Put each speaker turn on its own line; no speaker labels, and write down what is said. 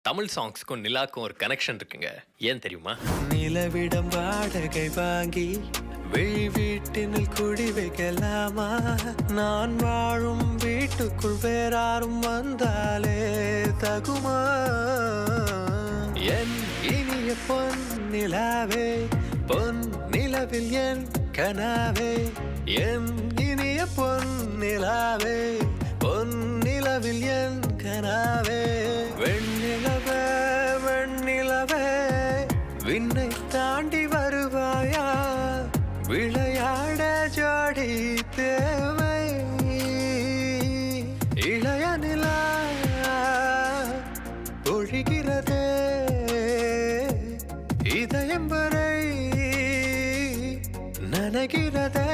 தமிழ் சாங்ஸ்க்கும் நிலாக்கும் ஒரு கனெக்ஷன் இருக்குங்க. ஏன் தெரியுமா?
நிலவிடம் வாடகை வாங்கி வெளி வீட்டினில் குடி வைக்கலாமா? நான் வாழும் வீட்டுக்குள் வேறாரும் வந்தாலே தகுமா? என் இனிய பொன் நிலாவே, பொன் நிலவில் என் கனாவே, என் இனிய பொன் நிலாவே, பொன் நிலவில் என் கனாவே. வெண்ணிலவே வெண்ணிலவே விண்ணை தாண்டி வருவாயா? விளையாட ஜோடி தேவை. இளைய நிலா ஒழிகிறதே இதயம் வரை நனைகிறதே.